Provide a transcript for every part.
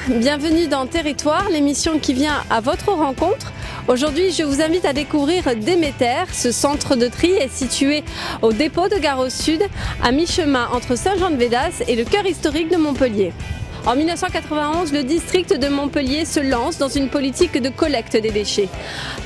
bienvenue dans Territoire, l'émission qui vient à votre rencontre. Aujourd'hui, je vous invite à découvrir Déméter. Ce centre de tri est situé au dépôt de Gare au Sud, à mi-chemin entre Saint-Jean-de-Védas et le cœur historique de Montpellier. En 1991, le district de Montpellier se lance dans une politique de collecte des déchets.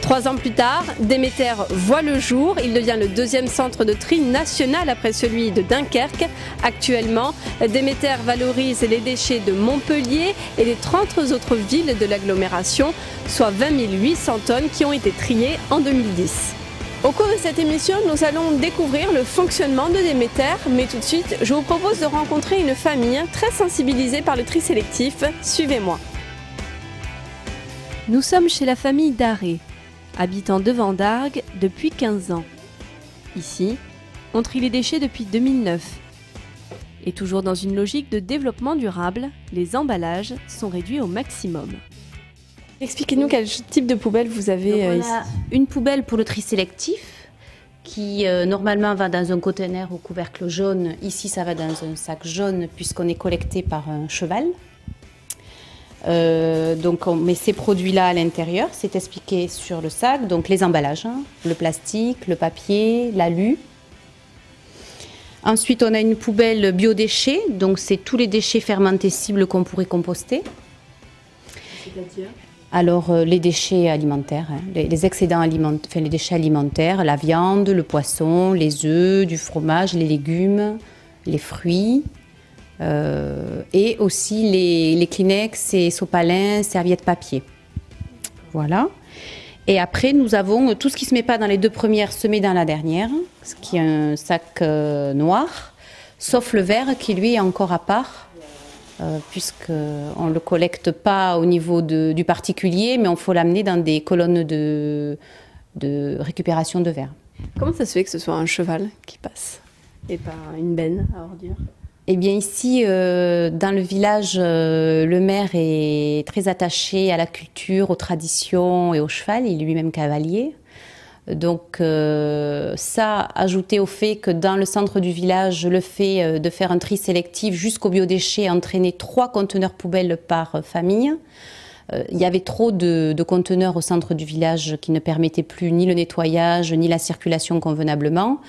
3 ans plus tard, Déméter voit le jour. Il devient le 2e centre de tri national après celui de Dunkerque. Actuellement, Déméter valorise les déchets de Montpellier et des 30 autres villes de l'agglomération, soit 20 800 tonnes qui ont été triées en 2010. Au cours de cette émission, nous allons découvrir le fonctionnement de Déméter, mais tout de suite, je vous propose de rencontrer une famille très sensibilisée par le tri sélectif. Suivez-moi. Nous sommes chez la famille Daré, habitant de Vendargues depuis 15 ans. Ici, on trie les déchets depuis 2009. Et toujours dans une logique de développement durable, les emballages sont réduits au maximum. Expliquez-nous quel type de poubelle vous avez ici. On a une poubelle pour le tri sélectif qui normalement va dans un conteneur au couvercle jaune. Ici, ça va dans un sac jaune puisqu'on est collecté par un cheval. Donc on met ces produits-là à l'intérieur, c'est expliqué sur le sac. Donc les emballages, le plastique, le papier, l'alu. Ensuite, on a une poubelle biodéchets, donc c'est tous les déchets fermentescibles qu'on pourrait composter. C'est-à-dire ? Alors, les déchets alimentaires, les excédents alimentaires, enfin, les déchets alimentaires, la viande, le poisson, les œufs, du fromage, les légumes, les fruits, et aussi les Kleenex et sopalins, serviettes papier. Voilà. Et après, nous avons tout ce qui ne se met pas dans les 2 premières, se met dans la dernière, ce qui est un sac noir, sauf le vert qui, lui, est encore à part. Puisqu'on ne le collecte pas au niveau du particulier, mais il faut l'amener dans des colonnes de récupération de verre. Comment ça se fait que ce soit un cheval qui passe et pas une benne à ordures? Eh bien ici, dans le village, le maire est très attaché à la culture, aux traditions et au cheval, il est lui-même cavalier. Donc ça, ajouté au fait que dans le centre du village, le fait de faire un tri sélectif jusqu'aux biodéchets a entraîné 3 conteneurs poubelles par famille. Il y avait trop de conteneurs au centre du village qui ne permettaient plus ni le nettoyage, ni la circulation convenablement.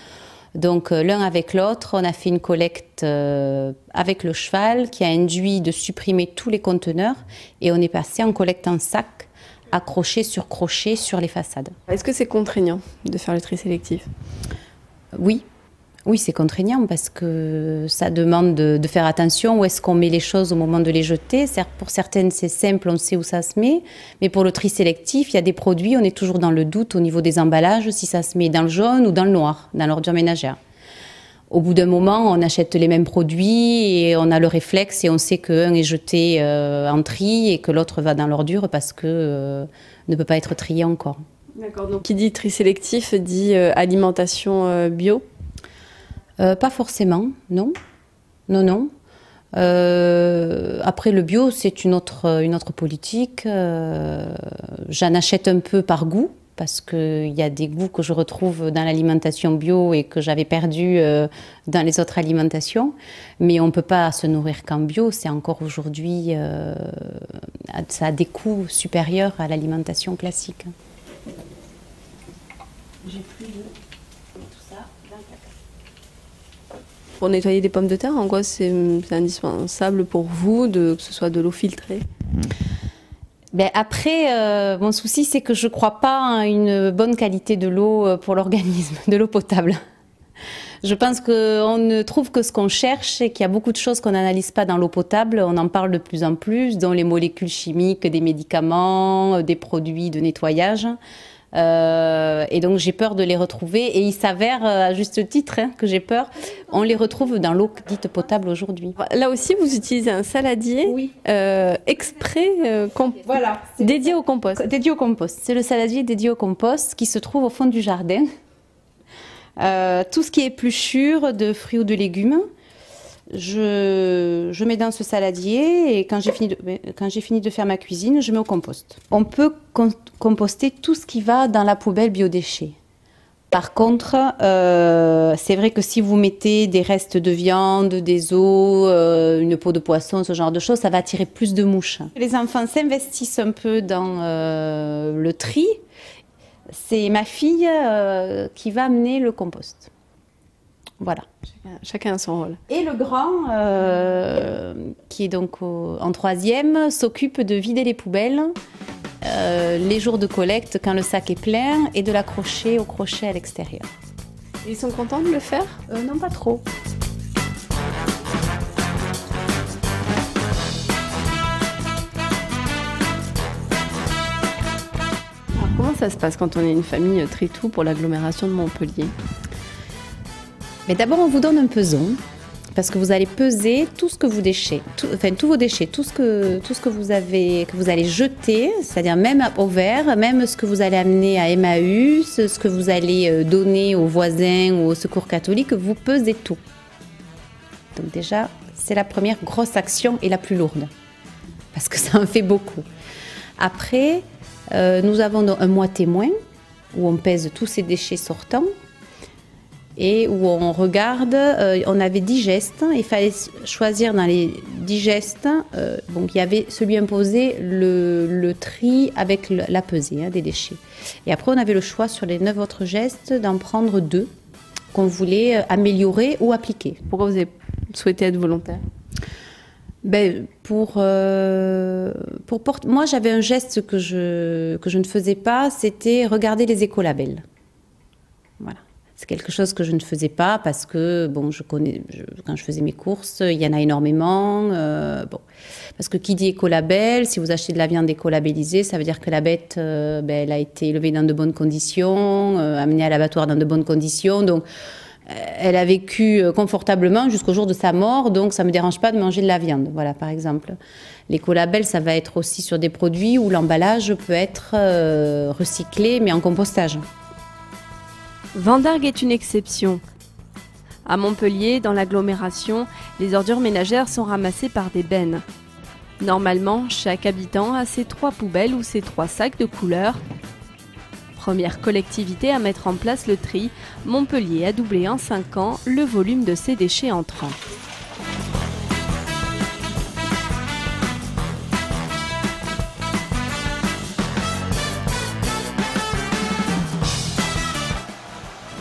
Donc l'un avec l'autre, on a fait une collecte avec le cheval qui a induit de supprimer tous les conteneurs et on est passé en collecte en sac, accroché sur crochet sur les façades. Est-ce que c'est contraignant de faire le tri sélectif? Oui, c'est contraignant parce que ça demande de faire attention où est-ce qu'on met les choses au moment de les jeter. Pour certaines, c'est simple, on sait où ça se met. Mais pour le tri sélectif, il y a des produits, on est toujours dans le doute au niveau des emballages, si ça se met dans le jaune ou dans le noir, dans l'ordure ménagère. Au bout d'un moment, on achète les mêmes produits et on a le réflexe et on sait qu'un est jeté en tri et que l'autre va dans l'ordure parce que ne peut pas être trié encore. D'accord, donc qui dit tri sélectif dit alimentation bio? Pas forcément, non. Non. Après le bio, c'est une autre politique. J'en achète un peu par goût. Parce qu'il y a des goûts que je retrouve dans l'alimentation bio et que j'avais perdu dans les autres alimentations. Mais on ne peut pas se nourrir qu'en bio. C'est encore aujourd'hui, ça a des coûts supérieurs à l'alimentation classique. J'ai plus de tout ça dans le placard. Pour nettoyer des pommes de terre, en quoi c'est indispensable pour vous que ce soit de l'eau filtrée? Ben après, mon souci, c'est que je ne crois pas à une bonne qualité de l'eau pour l'organisme, de l'eau potable. Je pense qu'on ne trouve que ce qu'on cherche et qu'il y a beaucoup de choses qu'on n'analyse pas dans l'eau potable. On en parle de plus en plus, dont les molécules chimiques, des médicaments, des produits de nettoyage. Et donc j'ai peur de les retrouver. Et il s'avère, à juste titre, que j'ai peur, on les retrouve dans l'eau dite potable aujourd'hui. Là aussi, vous utilisez un saladier exprès voilà, dédié au compost. Dédié au compost. C'est le saladier dédié au compost qui se trouve au fond du jardin. Tout ce qui est épluchure de fruits ou de légumes, je mets dans ce saladier et quand j'ai fini de faire ma cuisine, je mets au compost. On peut composter tout ce qui va dans la poubelle biodéchets. Par contre, c'est vrai que si vous mettez des restes de viande, des os, une peau de poisson, ce genre de choses, ça va attirer plus de mouches. Les enfants s'investissent un peu dans le tri. C'est ma fille qui va amener le compost. Voilà. Chacun a son rôle. Et le grand, qui est donc en 3e, s'occupe de vider les poubelles les jours de collecte quand le sac est plein et de l'accrocher au crochet à l'extérieur. Ils sont contents de le faire? Non, pas trop. Alors, comment ça se passe quand on est une famille Tritou pour l'agglomération de Montpellier? Mais d'abord, on vous donne un peson. Parce que vous allez peser tout ce que vous déchetez, tous vos déchets, tout ce que vous allez jeter, c'est-à-dire même au verre, même ce que vous allez amener à Emmaüs, ce que vous allez donner aux voisins ou au secours catholique, vous pesez tout. Donc déjà, c'est la première grosse action et la plus lourde, parce que ça en fait beaucoup. Après, nous avons un mois témoin où on pèse tous ces déchets sortants. Et où on regarde, on avait 10 gestes, il fallait choisir dans les 10 gestes, donc il y avait celui imposé, le tri avec la pesée des déchets. Et après on avait le choix sur les 9 autres gestes d'en prendre 2 qu'on voulait améliorer ou appliquer. Pourquoi vous avez souhaité être volontaire? Moi j'avais un geste que je ne faisais pas, c'était regarder les écolabels. Voilà. C'est quelque chose que je ne faisais pas parce que, bon, quand je faisais mes courses, il y en a énormément. Parce que qui dit écolabel, si vous achetez de la viande écolabellisée, ça veut dire que la bête, elle a été élevée dans de bonnes conditions, amenée à l'abattoir dans de bonnes conditions. Donc, elle a vécu confortablement jusqu'au jour de sa mort. Donc, ça ne me dérange pas de manger de la viande. Voilà, par exemple. L'écolabel, ça va être aussi sur des produits où l'emballage peut être recyclé, mais en compostage. Vendargues est une exception. À Montpellier, dans l'agglomération, les ordures ménagères sont ramassées par des bennes. Normalement, chaque habitant a ses 3 poubelles ou ses 3 sacs de couleur. Première collectivité à mettre en place le tri, Montpellier a doublé en 5 ans le volume de ses déchets entrants.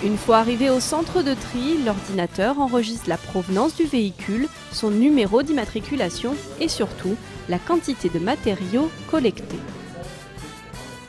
Une fois arrivé au centre de tri, l'ordinateur enregistre la provenance du véhicule, son numéro d'immatriculation et surtout la quantité de matériaux collectés.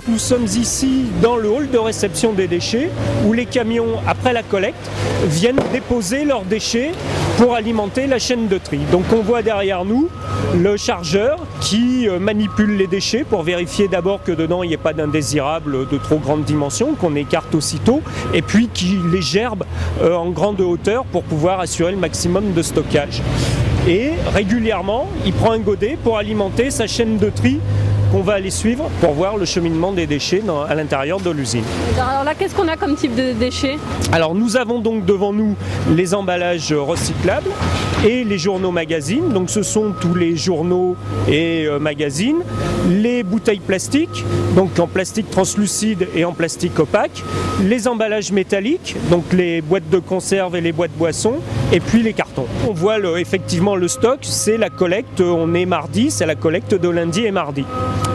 Nous sommes ici dans le hall de réception des déchets où les camions, après la collecte, viennent déposer leurs déchets pour alimenter la chaîne de tri. Donc on voit derrière nous le chargeur qui manipule les déchets pour vérifier d'abord que dedans il n'y ait pas d'indésirables de trop grande dimension, qu'on écarte aussitôt, et puis qui les gerbe en grande hauteur pour pouvoir assurer le maximum de stockage. Et régulièrement, il prend un godet pour alimenter sa chaîne de tri qu'on va aller suivre pour voir le cheminement des déchets à l'intérieur de l'usine. Alors là, qu'est-ce qu'on a comme type de déchets? Alors nous avons donc devant nous les emballages recyclables et les journaux magazines. Donc ce sont tous les journaux et magazines. Les bouteilles plastiques, donc en plastique translucide et en plastique opaque. Les emballages métalliques, donc les boîtes de conserve et les boîtes boissons. Et puis les cartons. On voit effectivement le stock, c'est la collecte, on est mardi, c'est la collecte de lundi et mardi.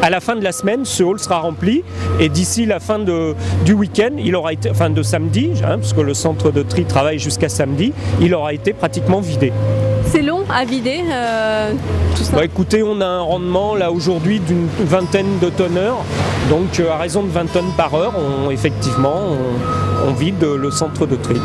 À la fin de la semaine, ce hall sera rempli et d'ici la fin du week-end, il aura été, enfin de samedi, parce que le centre de tri travaille jusqu'à samedi, il aura été pratiquement vidé. C'est long à vider tout ça? Écoutez, on a un rendement là aujourd'hui d'une 20aine de tonneurs, donc à raison de 20 tonnes par heure, on vide le centre de tri.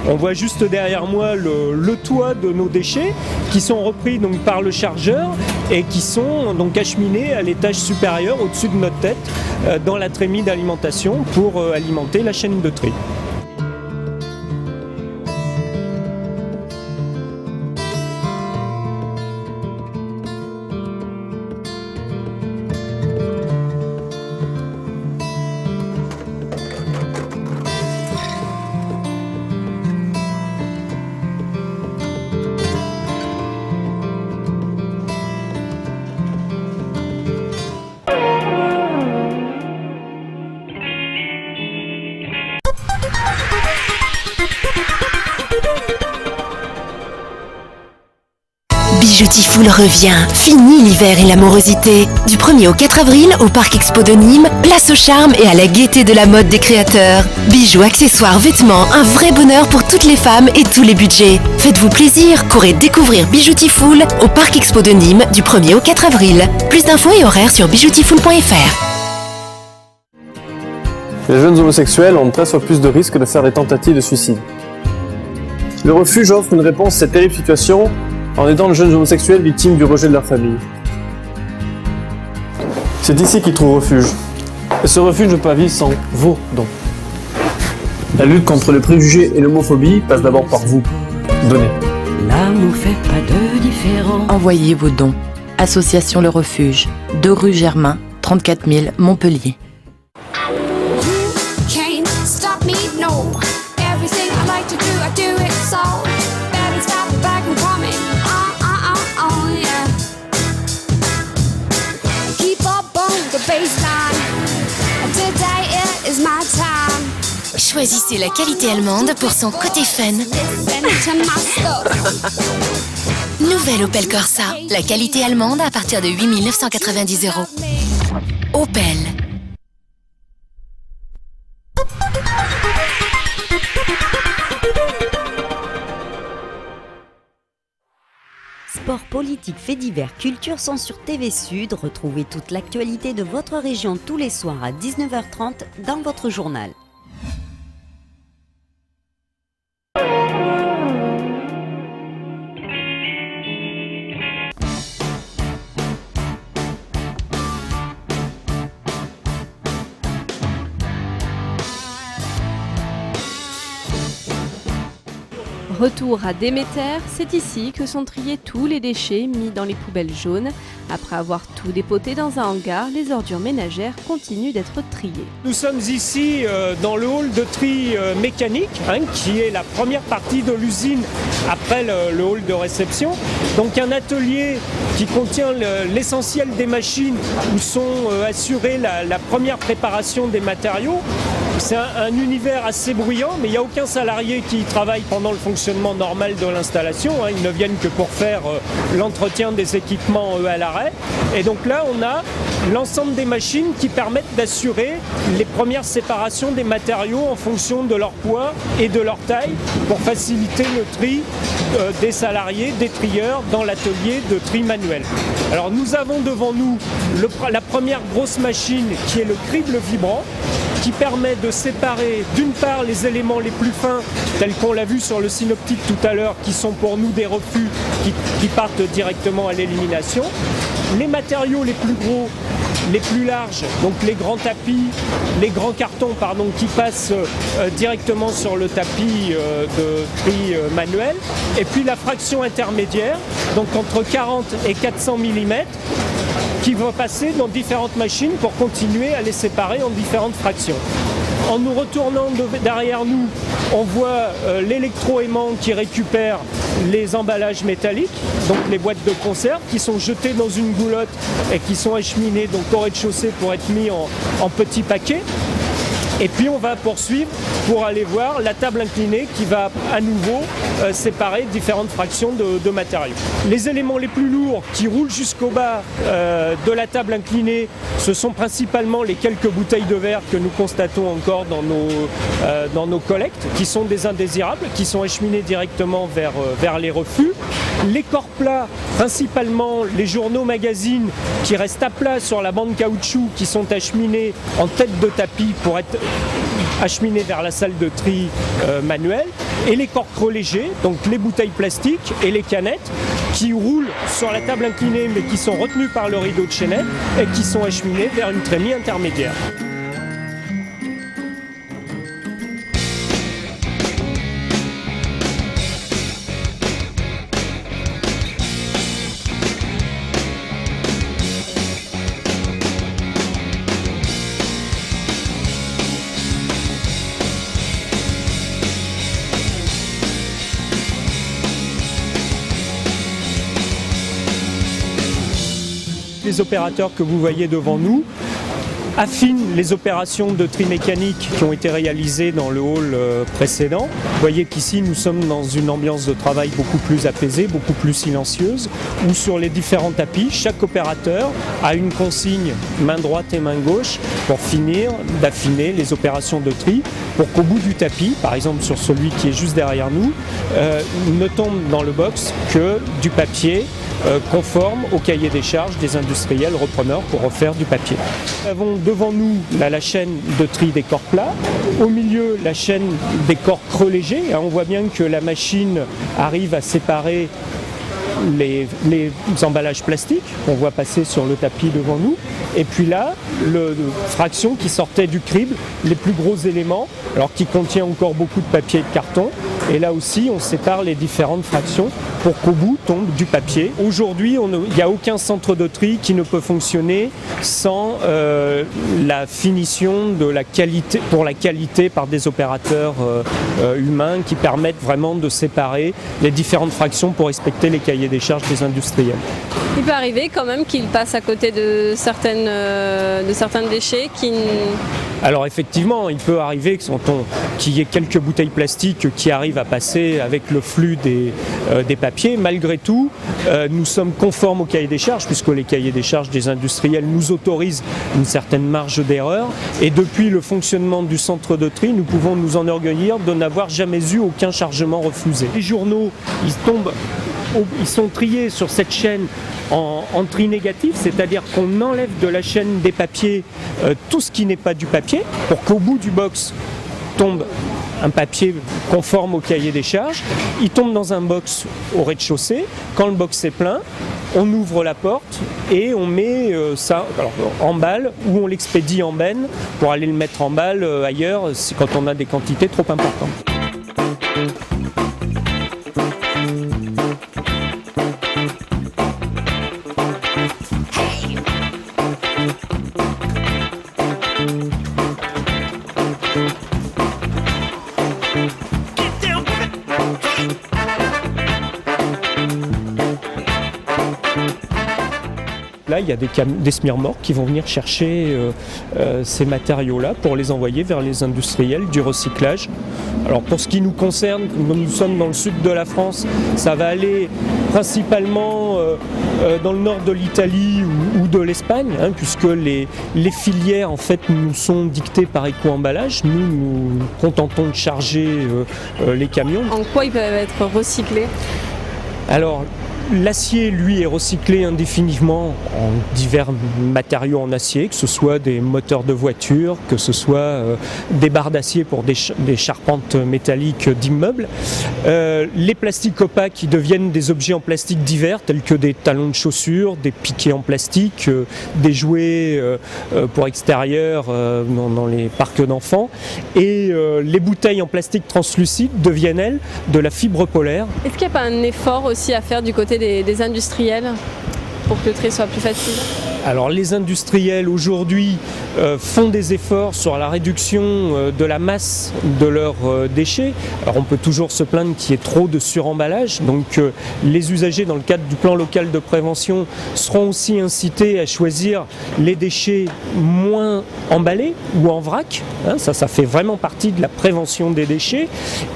On voit juste derrière moi le toit de nos déchets qui sont repris donc par le chargeur et qui sont donc acheminés à l'étage supérieur au-dessus de notre tête dans la trémie d'alimentation pour alimenter la chaîne de tri. Bijoutiful revient. Fini l'hiver et l'amorosité. Du 1er au 4 avril, au Parc Expo de Nîmes, place au charme et à la gaieté de la mode des créateurs. Bijoux, accessoires, vêtements, un vrai bonheur pour toutes les femmes et tous les budgets. Faites-vous plaisir, courez découvrir Bijoutiful au Parc Expo de Nîmes du 1er au 4 avril. Plus d'infos et horaires sur bijoutiful.fr. Les jeunes homosexuels ont 13 fois plus de risques de faire des tentatives de suicide. Le refuge offre une réponse à cette terrible situation en aidant les jeunes homosexuels victimes du rejet de leur famille. C'est ici qu'ils trouvent refuge. Et ce refuge ne peut pas vivre sans vos dons. La lutte contre les préjugés et l'homophobie passe d'abord par vous. Donnez. L'amour fait pas de différence. Envoyez vos dons. Association Le Refuge, 2 rue Germain, 34 000, Montpellier. Choisissez la qualité allemande pour son côté fun. Nouvelle Opel Corsa. La qualité allemande à partir de 8 990 €. Opel. Sport, politique, faits divers, culture sont sur TV Sud. Retrouvez toute l'actualité de votre région tous les soirs à 19h30 dans votre journal. Retour à Déméter, c'est ici que sont triés tous les déchets mis dans les poubelles jaunes. Après avoir tout dépoté dans un hangar, les ordures ménagères continuent d'être triées. Nous sommes ici dans le hall de tri mécanique, qui est la première partie de l'usine après le hall de réception. Donc un atelier qui contient l'essentiel des machines où sont assurées la première préparation des matériaux. C'est un univers assez bruyant, mais il n'y a aucun salarié qui y travaille pendant le fonctionnement normal de l'installation. Ils ne viennent que pour faire l'entretien des équipements à l'arrêt. Et donc là, on a l'ensemble des machines qui permettent d'assurer les premières séparations des matériaux en fonction de leur poids et de leur taille pour faciliter le tri des salariés, des trieurs dans l'atelier de tri manuel. Alors nous avons devant nous la première grosse machine qui est le crible vibrant, qui permet de séparer d'une part les éléments les plus fins, tels qu'on l'a vu sur le synoptique tout à l'heure, qui sont pour nous des refus qui partent directement à l'élimination, les matériaux les plus gros, les plus larges, donc les grands tapis, les grands cartons qui passent directement sur le tapis de tri manuel, et puis la fraction intermédiaire, donc entre 40 et 400 mm, qui va passer dans différentes machines pour continuer à les séparer en différentes fractions. En nous retournant derrière nous, on voit l'électroaimant qui récupère les emballages métalliques, donc les boîtes de conserve, qui sont jetées dans une goulotte et qui sont acheminés donc au rez-de-chaussée pour être mis en petits paquets. Et puis on va poursuivre pour aller voir la table inclinée qui va à nouveau séparer différentes fractions de matériaux. Les éléments les plus lourds qui roulent jusqu'au bas de la table inclinée, ce sont principalement les quelques bouteilles de verre que nous constatons encore dans nos collectes, qui sont des indésirables, qui sont acheminées directement vers les refus. Les corps plats, principalement les journaux magazines qui restent à plat sur la bande caoutchouc, qui sont acheminés en tête de tapis pour être acheminés vers la salle de tri manuelle, et les corps creux légers, donc les bouteilles plastiques et les canettes, qui roulent sur la table inclinée mais qui sont retenues par le rideau de chaînette et qui sont acheminées vers une trémie intermédiaire. Les opérateurs que vous voyez devant nous affine les opérations de tri mécanique qui ont été réalisées dans le hall précédent. Vous voyez qu'ici nous sommes dans une ambiance de travail beaucoup plus apaisée, beaucoup plus silencieuse, où sur les différents tapis, chaque opérateur a une consigne main droite et main gauche pour finir d'affiner les opérations de tri, pour qu'au bout du tapis, par exemple sur celui qui est juste derrière nous, ne tombe dans le box que du papier conforme au cahier des charges des industriels repreneurs pour refaire du papier. Nous avons devant nous la chaîne de tri des corps plats, au milieu la chaîne des corps creux légers. On voit bien que la machine arrive à séparer les emballages plastiques qu'on voit passer sur le tapis devant nous, et puis là, fraction qui sortait du crible, les plus gros éléments, alors qui contient encore beaucoup de papier et de carton, et là aussi on sépare les différentes fractions pour qu'au bout tombe du papier. Aujourd'hui, il n'y a aucun centre de tri qui ne peut fonctionner sans la finition de la qualité, pour la qualité par des opérateurs humains qui permettent vraiment de séparer les différentes fractions pour respecter les cahiers des charges des industriels. Il peut arriver quand même qu'il passe à côté de certains déchets qui... Alors effectivement, il peut arriver qu'il y ait quelques bouteilles plastiques qui arrivent à passer avec le flux des papiers. Malgré tout, nous sommes conformes au cahier des charges, puisque les cahiers des charges des industriels nous autorisent une certaine marge d'erreur. Et depuis le fonctionnement du centre de tri, nous pouvons nous enorgueillir de n'avoir jamais eu aucun chargement refusé. Les journaux, ils sont triés sur cette chaîne en tri négatif, c'est-à-dire qu'on enlève de la chaîne des papiers tout ce qui n'est pas du papier, pour qu'au bout du box tombe un papier conforme au cahier des charges. Il tombe dans un box au rez-de-chaussée. Quand le box est plein, on ouvre la porte et on met ça en balle, ou on l'expédie en benne pour aller le mettre en balle ailleurs quand on a des quantités trop importantes. Là, il y a des semi-remorques qui vont venir chercher ces matériaux-là pour les envoyer vers les industriels du recyclage. Alors pour ce qui nous concerne, nous sommes dans le sud de la France, ça va aller principalement dans le nord de l'Italie ou de l'Espagne, puisque les filières en fait nous sont dictées par Eco-Emballage. Nous nous contentons de charger les camions. En quoi ils peuvent être recyclés ? Alors, l'acier, lui, est recyclé indéfiniment en divers matériaux en acier, que ce soit des moteurs de voiture, que ce soit des barres d'acier pour des charpentes métalliques d'immeubles. Les plastiques opaques qui deviennent des objets en plastique divers, tels que des talons de chaussures, des piquets en plastique, des jouets pour extérieur dans les parcs d'enfants. Et les bouteilles en plastique translucide deviennent, elles, de la fibre polaire. Est-ce qu'il n'y a pas un effort aussi à faire du côté des industriels pour que le tri soit plus facile? Alors les industriels aujourd'hui font des efforts sur la réduction de la masse de leurs déchets. Alors on peut toujours se plaindre qu'il y ait trop de suremballage, donc les usagers dans le cadre du plan local de prévention seront aussi incités à choisir les déchets moins emballés ou en vrac. Ça fait vraiment partie de la prévention des déchets.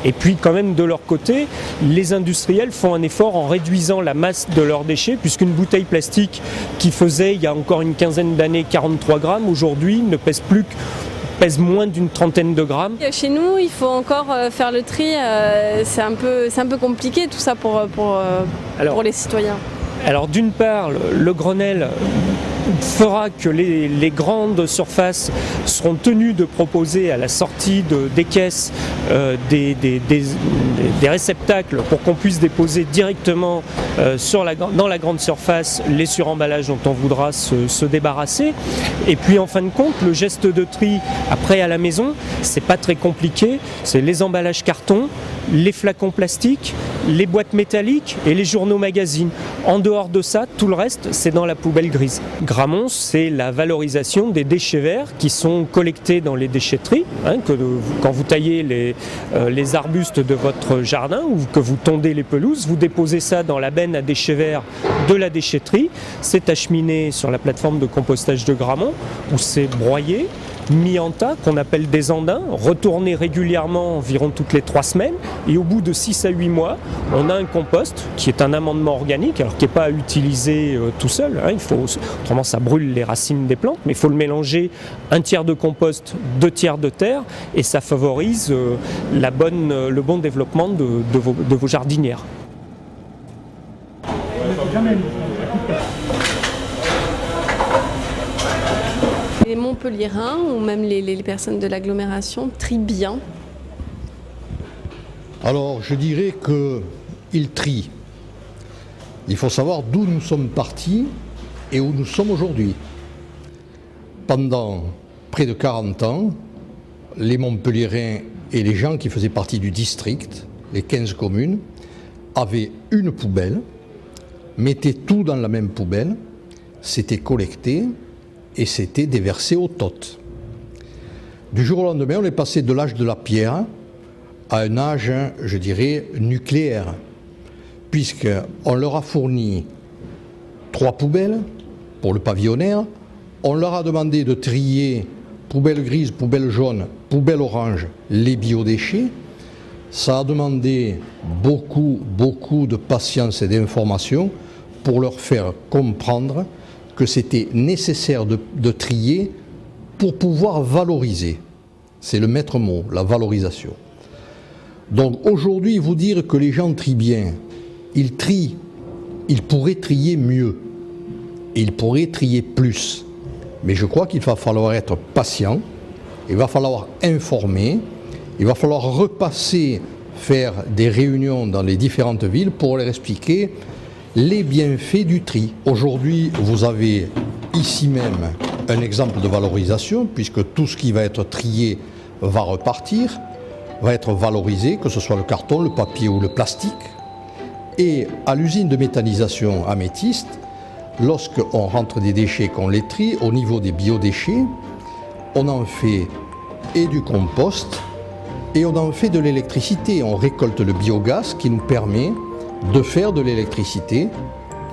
Et puis quand même de leur côté, les industriels font un effort en réduisant la masse de leurs déchets, puisqu'une bouteille plastique qui faisait il y a encore une quinzaine d'années 43 grammes, aujourd'hui ne pèse moins d'une trentaine de grammes. Chez nous, il faut encore faire le tri, c'est un peu compliqué tout ça pour les citoyens. Alors d'une part, le Grenelle fera que les grandes surfaces seront tenues de proposer à la sortie des caisses des réceptacles pour qu'on puisse déposer directement dans la grande surface les suremballages dont on voudra se débarrasser. Et puis en fin de compte, le geste de tri après à la maison, c'est pas très compliqué, c'est les emballages carton, les flacons plastiques, les boîtes métalliques et les journaux magazines. En dehors de ça, tout le reste, c'est dans la poubelle grise. Gramont, c'est la valorisation des déchets verts qui sont collectés dans les déchetteries. Quand vous taillez les arbustes de votre jardin ou que vous tondez les pelouses, vous déposez ça dans la benne à déchets verts de la déchetterie. C'est acheminé sur la plateforme de compostage de Gramont où c'est broyé, mis en tas, qu'on appelle des andins, retourné régulièrement environ toutes les 3 semaines, et au bout de 6 à 8 mois, on a un compost qui est un amendement organique, alors qui n'est pas à utiliser tout seul, autrement ça brûle les racines des plantes, mais il faut le mélanger 1 tiers de compost, 2 tiers de terre, et ça favorise le bon développement de vos jardinières. Les Montpelliérains ou même les personnes de l'agglomération trient bien? Alors je dirais qu'ils trient. Il faut savoir d'où nous sommes partis et où nous sommes aujourd'hui. Pendant près de 40 ans, les Montpelliérains et les gens qui faisaient partie du district, les 15 communes, avaient une poubelle, mettaient tout dans la même poubelle, c'était collecté, et c'était déversé au TOT. Du jour au lendemain, on est passé de l'âge de la pierre à un âge, je dirais, nucléaire, puisqu'on leur a fourni 3 poubelles pour le pavillonnaire, on leur a demandé de trier poubelle grise, poubelle jaune, poubelle orange, les biodéchets. Ça a demandé beaucoup de patience et d'information pour leur faire comprendre que c'était nécessaire de trier pour pouvoir valoriser. C'est le maître mot, la valorisation. Donc aujourd'hui, vous dire que les gens trient bien, ils trient, ils pourraient trier mieux, ils pourraient trier plus. Mais je crois qu'il va falloir être patient, il va falloir informer, il va falloir repasser, faire des réunions dans les différentes villes pour leur expliquer les bienfaits du tri. Aujourd'hui, vous avez ici même un exemple de valorisation, puisque tout ce qui va être trié va repartir, va être valorisé, que ce soit le carton, le papier ou le plastique. Et à l'usine de méthanisation Améthyste, lorsqu'on rentre des déchets, qu'on les trie, au niveau des biodéchets, on en fait et du compost, et on en fait de l'électricité. On récolte le biogaz qui nous permet de faire de l'électricité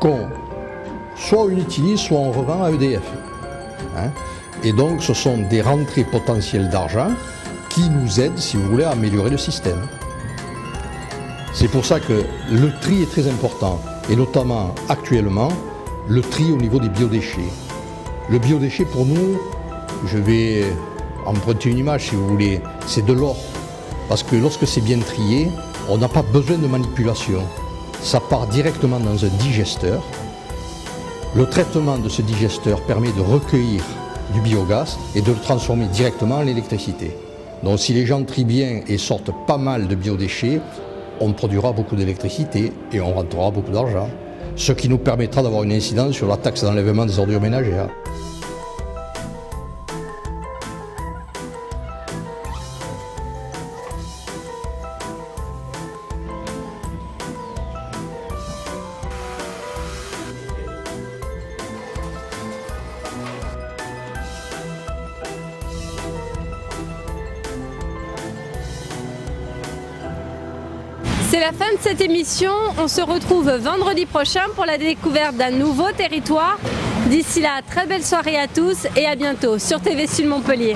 qu'on soit on utilise, soit on revend à EDF. Et donc ce sont des rentrées potentielles d'argent qui nous aident, si vous voulez, à améliorer le système. C'est pour ça que le tri est très important, et notamment actuellement, le tri au niveau des biodéchets. Le biodéchet pour nous, je vais emprunter une image si vous voulez, c'est de l'or. Parce que lorsque c'est bien trié, on n'a pas besoin de manipulation. Ça part directement dans un digesteur. Le traitement de ce digesteur permet de recueillir du biogaz et de le transformer directement en électricité. Donc si les gens trient bien et sortent pas mal de biodéchets, on produira beaucoup d'électricité et on rentrera beaucoup d'argent. Ce qui nous permettra d'avoir une incidence sur la taxe d'enlèvement des ordures ménagères. C'est la fin de cette émission. On se retrouve vendredi prochain pour la découverte d'un nouveau territoire. D'ici là, très belle soirée à tous et à bientôt sur TV Sud Montpellier.